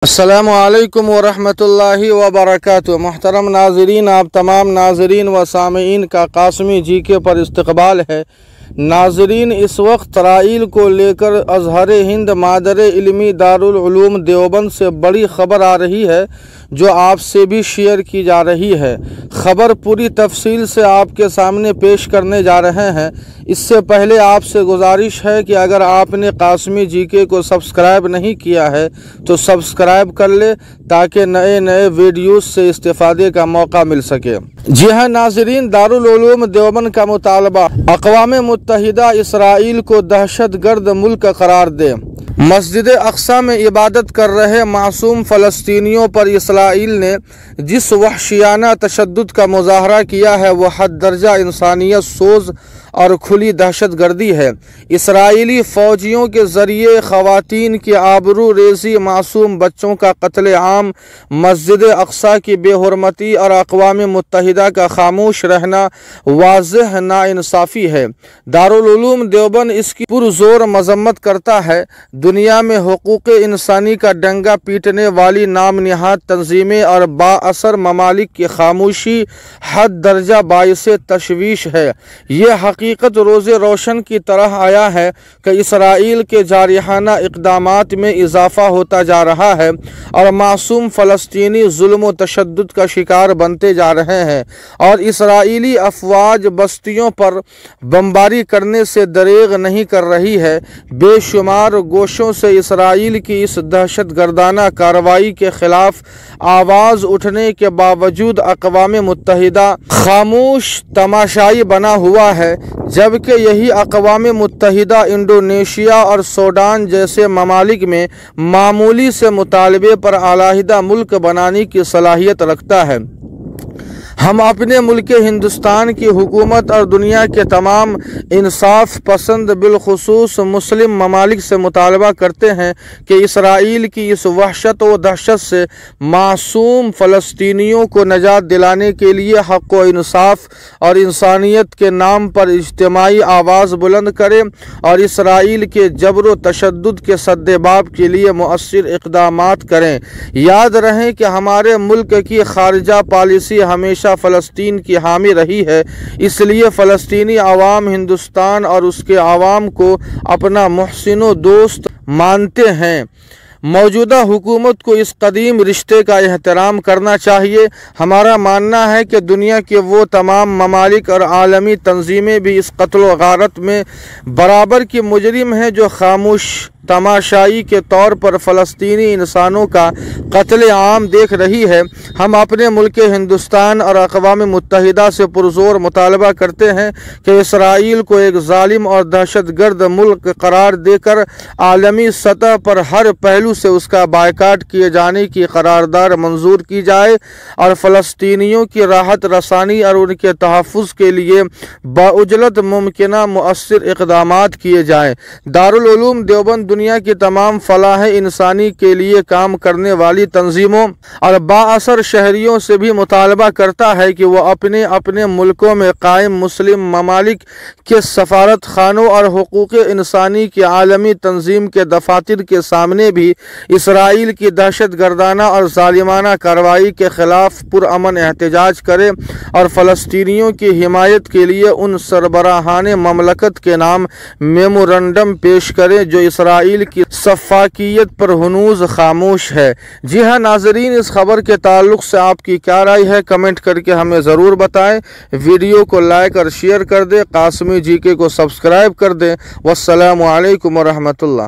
अस्सलामुअलैकुम वरहमतुल्लाहि वबरकातुहू। मोहतरम नाज़रीन, आप तमाम नाज़रीन व सामीन का कासमी जीके पर इस्तकबाल है। नाज़रीन, इस वक्त तराइल को लेकर अज़हर हिंद मादर इल्मी दारुल उलूम देवबंद से बड़ी ख़बर आ रही है, जो आपसे भी शेयर की जा रही है। ख़बर पूरी तफसील से आपके सामने पेश करने जा रहे हैं। इससे पहले आपसे गुजारिश है कि अगर आपने कासमी जीके को सब्सक्राइब नहीं किया है तो सब्सक्राइब कर ले, ताकि नए नए वीडियोस से इस्तेफादे का मौका मिल सके। जी हाँ नाज़रीन, दारुल उलूम देवबंद का मुतालबा अक़वाम मुत्तहिदा इसराइल को दहशतगर्द मुल्क करार दे। मस्जिद अक्सा में इबादत कर रहे मासूम फ़लस्तीनियों पर इसराइल ने जिस वहशियाना तशद्दुद का मुज़ाहरा किया है, वह हद दर्जा इंसानियत सोज और खुली दहशत गर्दी है। इसराइली फ़ौजियों के ज़रिए ख़वातीन की आबरू रेज़ी, मासूम बच्चों का कत्ल आम, मस्जिद अक्सा की बेहुरमती और अक़वाम मुत्तहिदा का खामोश रहना वाज़ेह नाइंसाफ़ी है। दारुल उलूम देवबंद इसकी पुरज़ोर मज़म्मत करता है। दुनिया में हुकूक़ इंसानी का डंगा पीटने वाली नामनिहाद तंजीमें और बाअसर ममालिक की खामोशी हद दर्जा बाइसे तशवीश है। ये हकीकत रोज़े रोशन की तरह आया है कि इसराइल के जारिहाना इक़दामात में इजाफ़ा होता जा रहा है और मासूम फ़लस्तीनी जुल्म व तशद्दुद का शिकार बनते जा रहे हैं, और इसराइली अफवाज बस्तियों पर बमबारी करने से दरेग नहीं कर रही है। बेशुमार गोशों से इसराइल की इस दहशत गर्दाना कार्रवाई के ख़िलाफ़ आवाज़ उठने के बावजूद अक़वाम मुत्तहिदा खामोश तमाशाई बना हुआ है, जबकि यही अक़वाम मुत्तहिदा इंडोनेशिया और सूडान जैसे ममालिक में मामूली से मुतालबे पर अलहदा मुल्क बनाने की सलाहियत रखता है। हम अपने मुल्क हिंदुस्तान की हुकूमत और दुनिया के तमाम इंसाफ पसंद बिलखुसूस मुस्लिम ममालिक से मुतालबा करते हैं कि इसराइल की इस वहशत व दहशत से मासूम फ़लस्तीनियों को निजात दिलाने के लिए हक़ व इंसाफ और इंसानियत के नाम पर इज्तिमाई आवाज़ बुलंद करें और इसराइल के जबर व तशद्दुद के सद्देबाब के लिए मुअस्सिर इक़दामात करें। याद रहे कि हमारे मुल्क की खारजा पॉलिसी हमेशा फ़लस्तीन की हामी रही है, इसलिए फ़लस्तीनी आवाम हिंदुस्तान और उसके आवाम को अपना मुहसिनो दोस्त मानते हैं। मौजूदा हुकूमत को इस कदीम रिश्ते का एहतराम करना चाहिए। हमारा मानना है कि दुनिया के वो तमाम ममालिक और आलमी तंजीमें भी इस कत्ल व गारत में बराबर की मुजरिम हैं, जो खामोश तमाशाई के तौर पर फ़लस्तीनी इंसानों का कत्ल आम देख रही है। हम अपने मुल्क हिंदुस्तान और अक़वाम मुत्तहिदा से पुरज़ोर मुतालबा करते हैं कि इसराइल को एक ज़ालिम और दहशतगर्द मुल्क करार देकर आलमी सतह पर हर पहलू से उसका बायकाट किए जाने की करारदाद मंजूर की जाए और फ़लस्तीनियों की राहत रसानी और उनके तहफ़्फ़ुज़ के लिए बाउजलत मुमकिना मुअस्सिर इक़दामात किए जाएँ। दारुल उलूम देवबंद दुनिया की तमाम फलाह इंसानी के लिए काम करने वाली तंजीमों और बाअसर शहरियों से भी मुतालबा करता है कि वह अपने अपने मुल्कों में कायम मुस्लिम ममालिक के सफारत खानों और हुकूक़ इंसानी की आलमी तंजीम के दफातर के सामने भी इसराइल की दहशत गर्दाना और जालिमाना कार्रवाई के ख़िलाफ़ पुरअमन एहतजाज करे और फ़लस्तीनियों की हिमायत के लिए उन सरबराहान ममलकत के नाम मेमोरेंडम पेश करें जो इसराइल की सफ़ाकियत पर हनूज़ खामोश है। जी हाँ नाज़रीन, इस खबर के ताल्लुक़ से आपकी क्या राय है, कमेंट करके हमें ज़रूर बताएं। वीडियो को लाइक और शेयर कर दें, कासमी जीके को सब्सक्राइब कर दें। वस्सलामु अलैकुम व रहमतुल्लाह।